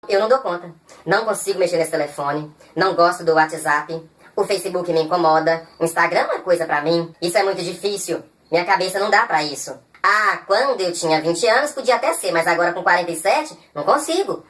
Eu não dou conta. Não consigo mexer nesse telefone. Não gosto do WhatsApp. O Facebook me incomoda. O Instagram é coisa pra mim. Isso é muito difícil. Minha cabeça não dá pra isso. Ah, quando eu tinha 20 anos podia até ser, mas agora com 47 não consigo.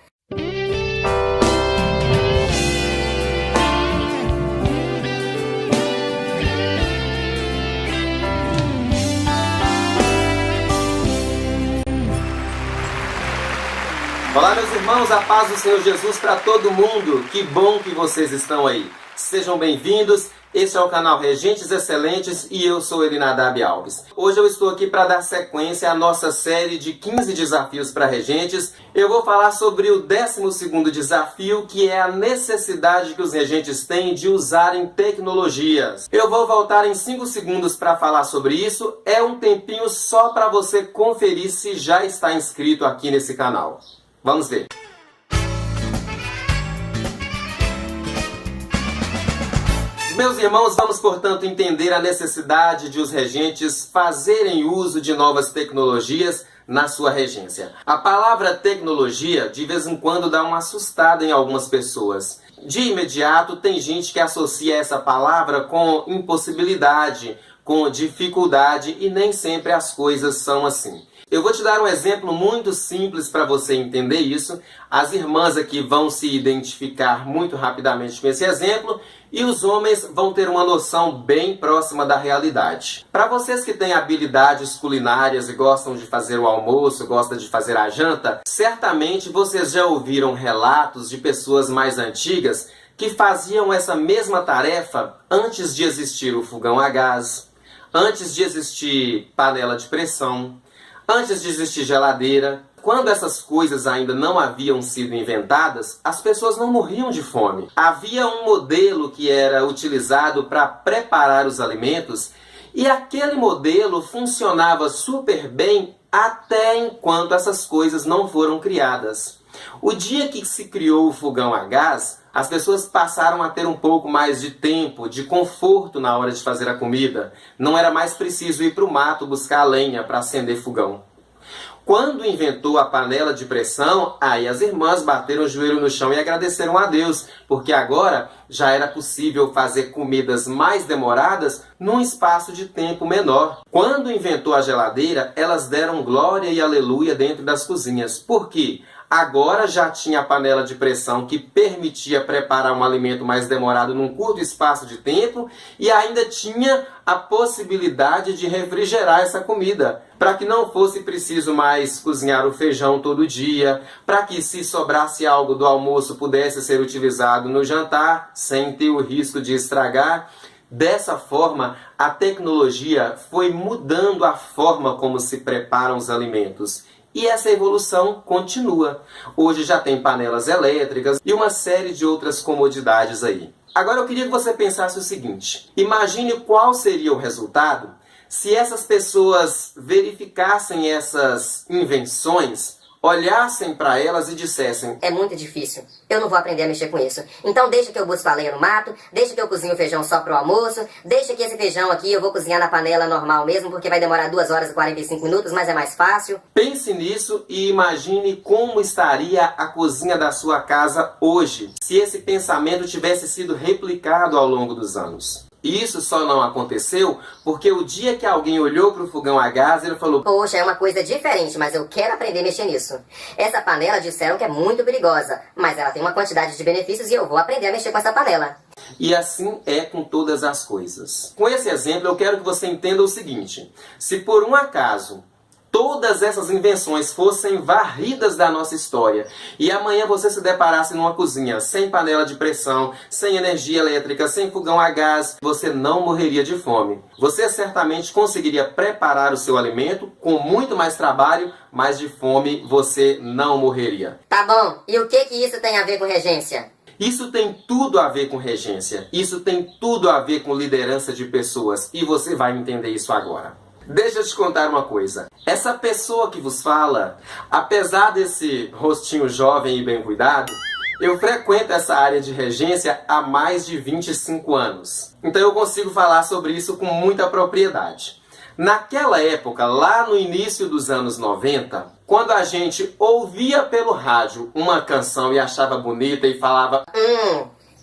Olá, meus irmãos, a paz do Senhor Jesus para todo mundo. Que bom que vocês estão aí. Sejam bem-vindos. Este é o canal Regentes Excelentes e eu sou Elinadab Alves. Hoje eu estou aqui para dar sequência à nossa série de 15 desafios para regentes. Eu vou falar sobre o 12º desafio, que é a necessidade que os regentes têm de usarem tecnologias. Eu vou voltar em 5 segundos para falar sobre isso. É um tempinho só para você conferir se já está inscrito aqui nesse canal. Vamos ver. Meus irmãos, vamos, portanto, entender a necessidade de os regentes fazerem uso de novas tecnologias na sua regência. A palavra tecnologia, de vez em quando, dá uma assustada em algumas pessoas. De imediato, tem gente que associa essa palavra com impossibilidade, com dificuldade, e nem sempre as coisas são assim. Eu vou te dar um exemplo muito simples para você entender isso. As irmãs aqui vão se identificar muito rapidamente com esse exemplo e os homens vão ter uma noção bem próxima da realidade. Para vocês que têm habilidades culinárias e gostam de fazer o almoço, gostam de fazer a janta, certamente vocês já ouviram relatos de pessoas mais antigas que faziam essa mesma tarefa antes de existir o fogão a gás, antes de existir panela de pressão, antes de existir geladeira. Quando essas coisas ainda não haviam sido inventadas, as pessoas não morriam de fome. Havia um modelo que era utilizado para preparar os alimentos e aquele modelo funcionava super bem até enquanto essas coisas não foram criadas. O dia que se criou o fogão a gás, as pessoas passaram a ter um pouco mais de tempo, de conforto na hora de fazer a comida. Não era mais preciso ir para o mato buscar a lenha para acender fogão. Quando inventou a panela de pressão, aí as irmãs bateram o joelho no chão e agradeceram a Deus, porque agora já era possível fazer comidas mais demoradas num espaço de tempo menor. Quando inventou a geladeira, elas deram glória e aleluia dentro das cozinhas. Por quê? Agora já tinha a panela de pressão que permitia preparar um alimento mais demorado num curto espaço de tempo e ainda tinha a possibilidade de refrigerar essa comida, para que não fosse preciso mais cozinhar o feijão todo dia, para que se sobrasse algo do almoço pudesse ser utilizado no jantar sem ter o risco de estragar. Dessa forma, a tecnologia foi mudando a forma como se preparam os alimentos. E essa evolução continua. Hoje já tem panelas elétricas e uma série de outras comodidades aí. Agora eu queria que você pensasse o seguinte. Imagine qual seria o resultado se essas pessoas verificassem essas invenções, olhassem para elas e dissessem: é muito difícil, eu não vou aprender a mexer com isso. Então deixa que eu busco a lenha no mato, deixa que eu cozinho o feijão só pro almoço, deixa que esse feijão aqui eu vou cozinhar na panela normal mesmo, porque vai demorar 2 horas e 45 minutos, mas é mais fácil. Pense nisso e imagine como estaria a cozinha da sua casa hoje, se esse pensamento tivesse sido replicado ao longo dos anos. E isso só não aconteceu porque o dia que alguém olhou para o fogão a gás, ele falou: poxa, é uma coisa diferente, mas eu quero aprender a mexer nisso. Essa panela disseram que é muito perigosa, mas ela tem uma quantidade de benefícios e eu vou aprender a mexer com essa panela. E assim é com todas as coisas. Com esse exemplo eu quero que você entenda o seguinte: se por um acaso todas essas invenções fossem varridas da nossa história e amanhã você se deparasse numa cozinha sem panela de pressão, sem energia elétrica, sem fogão a gás, você não morreria de fome. Você certamente conseguiria preparar o seu alimento com muito mais trabalho, mas de fome você não morreria. Tá bom, e o que isso tem a ver com regência? Isso tem tudo a ver com regência. Isso tem tudo a ver com liderança de pessoas. E você vai entender isso agora. Deixa eu te contar uma coisa. Essa pessoa que vos fala, apesar desse rostinho jovem e bem cuidado, eu frequento essa área de regência há mais de 25 anos. Então eu consigo falar sobre isso com muita propriedade. Naquela época, lá no início dos anos 90, quando a gente ouvia pelo rádio uma canção e achava bonita e falava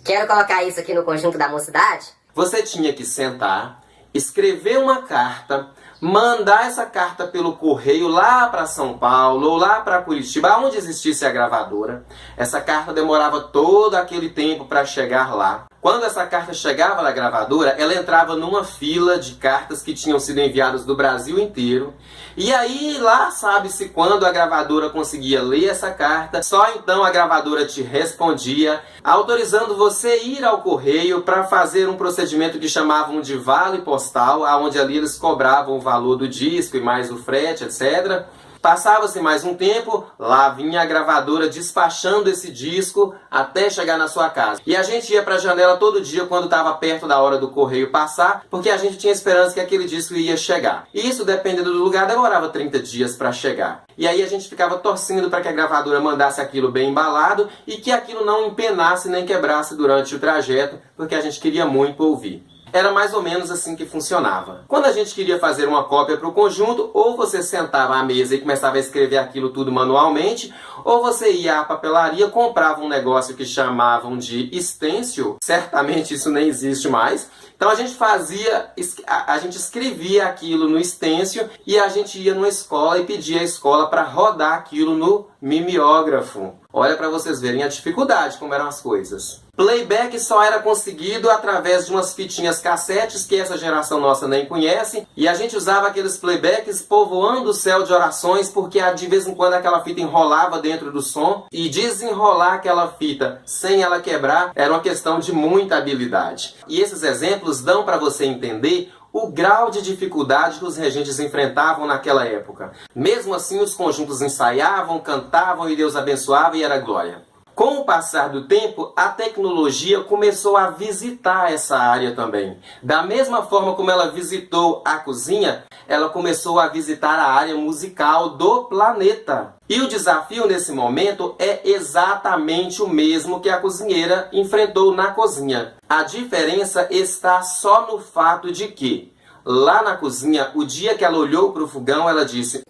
quero colocar isso aqui no conjunto da mocidade? Você tinha que sentar, escrever uma carta, mandar essa carta pelo correio lá para São Paulo ou lá para Curitiba, onde existisse a gravadora. Essa carta demorava todo aquele tempo para chegar lá. Quando essa carta chegava na gravadora, ela entrava numa fila de cartas que tinham sido enviadas do Brasil inteiro. E aí, lá sabe-se quando a gravadora conseguia ler essa carta, só então a gravadora te respondia, autorizando você ir ao correio para fazer um procedimento que chamavam de vale postal, onde ali eles cobravam o valor do disco e mais o frete, etc. Passava-se mais um tempo, lá vinha a gravadora despachando esse disco até chegar na sua casa. E a gente ia para a janela todo dia quando estava perto da hora do correio passar, porque a gente tinha esperança que aquele disco ia chegar. E isso, dependendo do lugar, demorava 30 dias para chegar. E aí a gente ficava torcendo para que a gravadora mandasse aquilo bem embalado e que aquilo não empenasse nem quebrasse durante o trajeto, porque a gente queria muito ouvir. Era mais ou menos assim que funcionava. Quando a gente queria fazer uma cópia para o conjunto, ou você sentava à mesa e começava a escrever aquilo tudo manualmente, ou você ia à papelaria, comprava um negócio que chamavam de stencil, certamente isso nem existe mais. Então a gente escrevia aquilo no stencil e a gente ia numa escola e pedia à escola para rodar aquilo no mimeógrafo. Olha para vocês verem a dificuldade, como eram as coisas. Playback só era conseguido através de umas fitinhas cassetes que essa geração nossa nem conhece. E a gente usava aqueles playbacks povoando o céu de orações, porque de vez em quando aquela fita enrolava dentro do som. E desenrolar aquela fita sem ela quebrar era uma questão de muita habilidade. E esses exemplos dão para você entender o grau de dificuldade que os regentes enfrentavam naquela época. Mesmo assim, os conjuntos ensaiavam, cantavam e Deus abençoava e era glória. Com o passar do tempo, a tecnologia começou a visitar essa área também. Da mesma forma como ela visitou a cozinha, ela começou a visitar a área musical do planeta. E o desafio nesse momento é exatamente o mesmo que a cozinheira enfrentou na cozinha. A diferença está só no fato de que, lá na cozinha, o dia que ela olhou para o fogão, ela disse: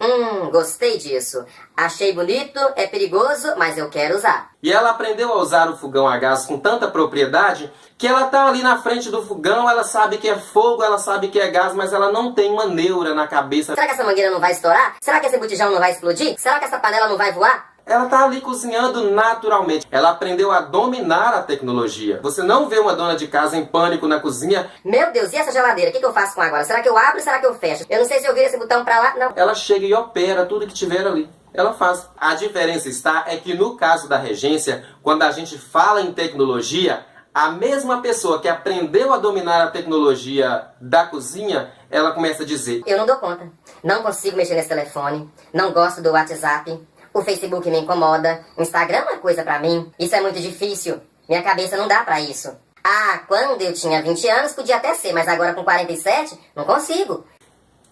gostei disso. Achei bonito, é perigoso, mas eu quero usar. E ela aprendeu a usar o fogão a gás com tanta propriedade que ela tá ali na frente do fogão, ela sabe que é fogo, ela sabe que é gás, mas ela não tem uma neura na cabeça. Será que essa mangueira não vai estourar? Será que esse botijão não vai explodir? Será que essa panela não vai voar? Ela tá ali cozinhando naturalmente. Ela aprendeu a dominar a tecnologia. Você não vê uma dona de casa em pânico na cozinha. Meu Deus, e essa geladeira? O que eu faço com agora? Será que eu abro ou será que eu fecho? Eu não sei se eu viro esse botão pra lá, não. Ela chega e opera tudo que tiver ali. Ela faz. A diferença está é que no caso da regência, quando a gente fala em tecnologia, a mesma pessoa que aprendeu a dominar a tecnologia da cozinha, ela começa a dizer: eu não dou conta. Não consigo mexer nesse telefone. Não gosto do WhatsApp. O Facebook me incomoda. O Instagram é uma coisa pra mim. Isso é muito difícil. Minha cabeça não dá pra isso. Quando eu tinha 20 anos podia até ser, mas agora com 47 não consigo.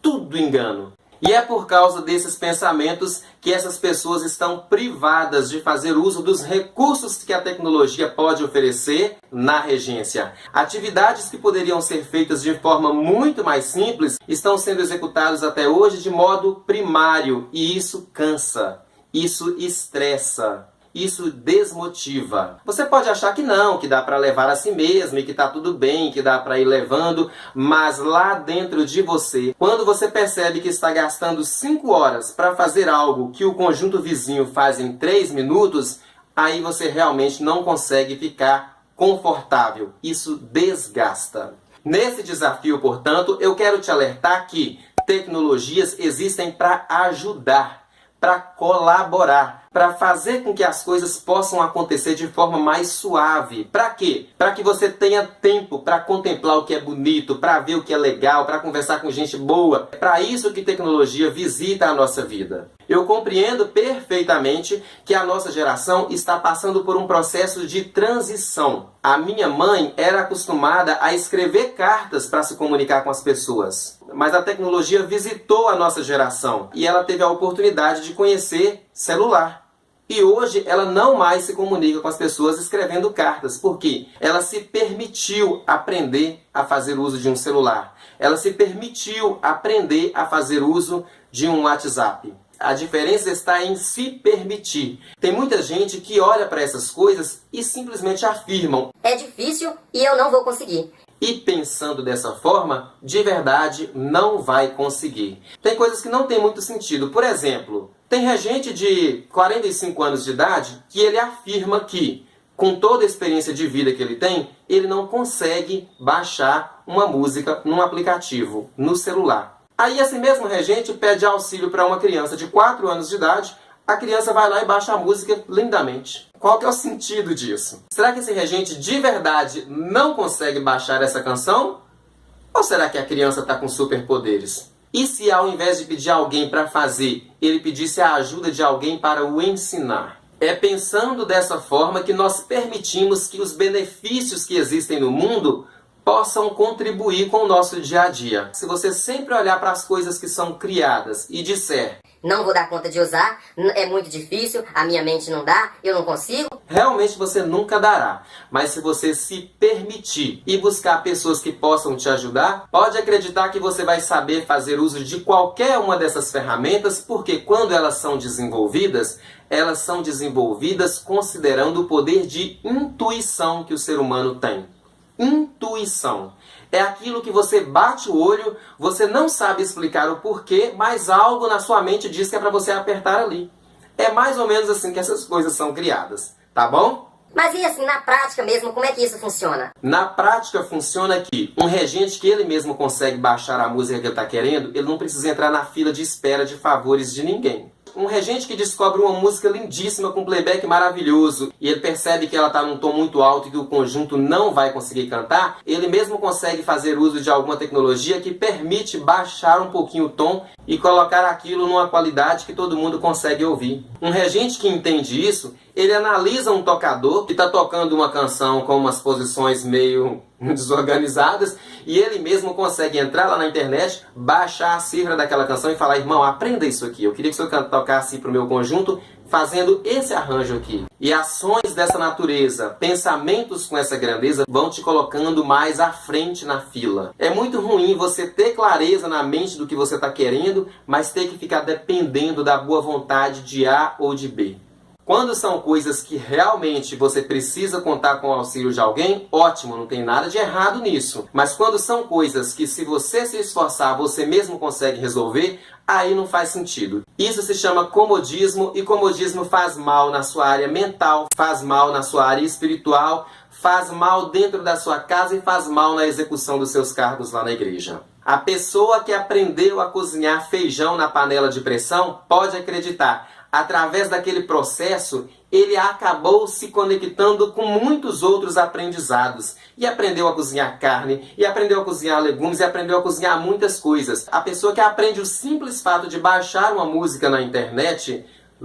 Tudo engano. E é por causa desses pensamentos que essas pessoas estão privadas de fazer uso dos recursos que a tecnologia pode oferecer na regência. Atividades que poderiam ser feitas de forma muito mais simples estão sendo executadas até hoje de modo primário. E isso cansa, isso estressa, isso desmotiva. Você pode achar que não, que dá para levar a si mesmo e que tá tudo bem, que dá para ir levando, mas lá dentro de você, quando você percebe que está gastando 5 horas para fazer algo que o conjunto vizinho faz em 3 minutos, aí você realmente não consegue ficar confortável. Isso desgasta. Nesse desafio, portanto, eu quero te alertar que tecnologias existem para ajudar, para colaborar, para fazer com que as coisas possam acontecer de forma mais suave. Para quê? Para que você tenha tempo para contemplar o que é bonito, para ver o que é legal, para conversar com gente boa. É para isso que tecnologia visita a nossa vida. Eu compreendo perfeitamente que a nossa geração está passando por um processo de transição. A minha mãe era acostumada a escrever cartas para se comunicar com as pessoas. Mas a tecnologia visitou a nossa geração e ela teve a oportunidade de conhecer celular. E hoje ela não mais se comunica com as pessoas escrevendo cartas, porque ela se permitiu aprender a fazer uso de um celular. Ela se permitiu aprender a fazer uso de um WhatsApp. A diferença está em se permitir. Tem muita gente que olha para essas coisas e simplesmente afirmam: é difícil e eu não vou conseguir. E pensando dessa forma, de verdade, não vai conseguir. Tem coisas que não tem muito sentido. Por exemplo, tem regente de 45 anos de idade que ele afirma que, com toda a experiência de vida que ele tem, ele não consegue baixar uma música num aplicativo, no celular. Aí esse mesmo regente pede auxílio para uma criança de 4 anos de idade, a criança vai lá e baixa a música lindamente. Qual que é o sentido disso? Será que esse regente de verdade não consegue baixar essa canção? Ou será que a criança está com superpoderes? E se ao invés de pedir alguém para fazer, ele pedisse a ajuda de alguém para o ensinar? É pensando dessa forma que nós permitimos que os benefícios que existem no mundo possam contribuir com o nosso dia a dia. Se você sempre olhar para as coisas que são criadas e disser: não vou dar conta de usar, é muito difícil, a minha mente não dá, eu não consigo, realmente você nunca dará. Mas se você se permitir e buscar pessoas que possam te ajudar, pode acreditar que você vai saber fazer uso de qualquer uma dessas ferramentas, porque quando elas são desenvolvidas considerando o poder de intuição que o ser humano tem. Intuição. É aquilo que você bate o olho, você não sabe explicar o porquê, mas algo na sua mente diz que é para você apertar ali. É mais ou menos assim que essas coisas são criadas, tá bom? Mas e assim, na prática mesmo, como é que isso funciona? Na prática funciona que um regente que ele mesmo consegue baixar a música que ele está querendo, ele não precisa entrar na fila de espera de favores de ninguém. Um regente que descobre uma música lindíssima com playback maravilhoso e ele percebe que ela está num tom muito alto e que o conjunto não vai conseguir cantar, ele mesmo consegue fazer uso de alguma tecnologia que permite baixar um pouquinho o tom e colocar aquilo numa qualidade que todo mundo consegue ouvir. Um regente que entende isso, ele analisa um tocador que está tocando uma canção com umas posições meio desorganizadas e ele mesmo consegue entrar lá na internet, baixar a cifra daquela canção e falar: irmão, aprenda isso aqui, eu queria que o senhor tocasse para o meu conjunto fazendo esse arranjo aqui. E ações dessa natureza, pensamentos com essa grandeza vão te colocando mais à frente na fila. É muito ruim você ter clareza na mente do que você está querendo, mas ter que ficar dependendo da boa vontade de A ou de B. Quando são coisas que realmente você precisa contar com o auxílio de alguém, ótimo, não tem nada de errado nisso. Mas quando são coisas que, se você se esforçar, você mesmo consegue resolver, aí não faz sentido. Isso se chama comodismo, e comodismo faz mal na sua área mental, faz mal na sua área espiritual, faz mal dentro da sua casa e faz mal na execução dos seus cargos lá na igreja. A pessoa que aprendeu a cozinhar feijão na panela de pressão pode acreditar: através daquele processo, ele acabou se conectando com muitos outros aprendizados. E aprendeu a cozinhar carne, e aprendeu a cozinhar legumes, e aprendeu a cozinhar muitas coisas. A pessoa que aprende o simples fato de baixar uma música na internet,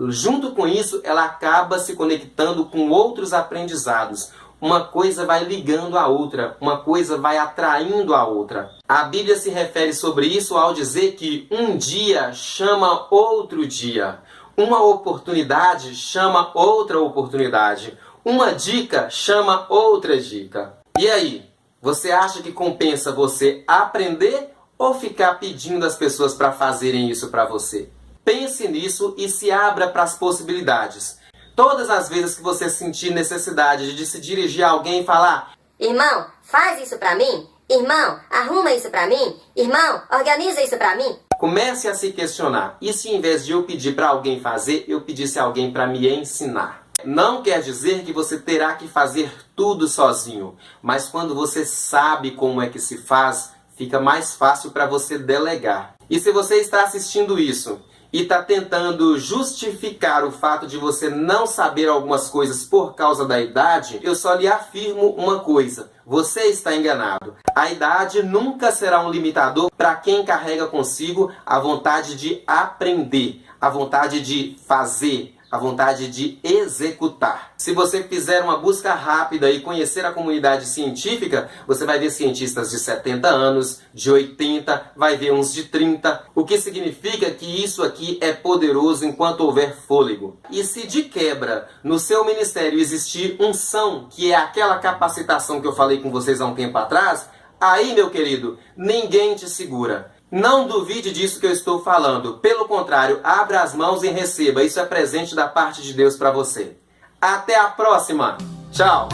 junto com isso, ela acaba se conectando com outros aprendizados. Uma coisa vai ligando a outra, uma coisa vai atraindo a outra. A Bíblia se refere sobre isso ao dizer que um dia chama outro dia. Uma oportunidade chama outra oportunidade. Uma dica chama outra dica. E aí, você acha que compensa você aprender ou ficar pedindo às pessoas para fazerem isso para você? Pense nisso e se abra para as possibilidades. Todas as vezes que você sentir necessidade de se dirigir a alguém e falar: irmão, faz isso para mim. Irmão, arruma isso para mim. Irmão, organiza isso para mim. Comece a se questionar. E se em vez de eu pedir para alguém fazer, eu pedisse a alguém para me ensinar? Não quer dizer que você terá que fazer tudo sozinho. Mas quando você sabe como é que se faz, fica mais fácil para você delegar. E se você está assistindo isso e está tentando justificar o fato de você não saber algumas coisas por causa da idade, eu só lhe afirmo uma coisa: você está enganado. A idade nunca será um limitador para quem carrega consigo a vontade de aprender, a vontade de fazer, a vontade de executar. Se você fizer uma busca rápida e conhecer a comunidade científica, você vai ver cientistas de 70 anos, de 80, vai ver uns de 30, o que significa que isso aqui é poderoso enquanto houver fôlego. E se de quebra no seu ministério existir unção, que é aquela capacitação que eu falei com vocês há um tempo atrás, aí, meu querido, ninguém te segura. Não duvide disso que eu estou falando. Pelo contrário, abra as mãos e receba. Isso é presente da parte de Deus para você. Até a próxima. Tchau.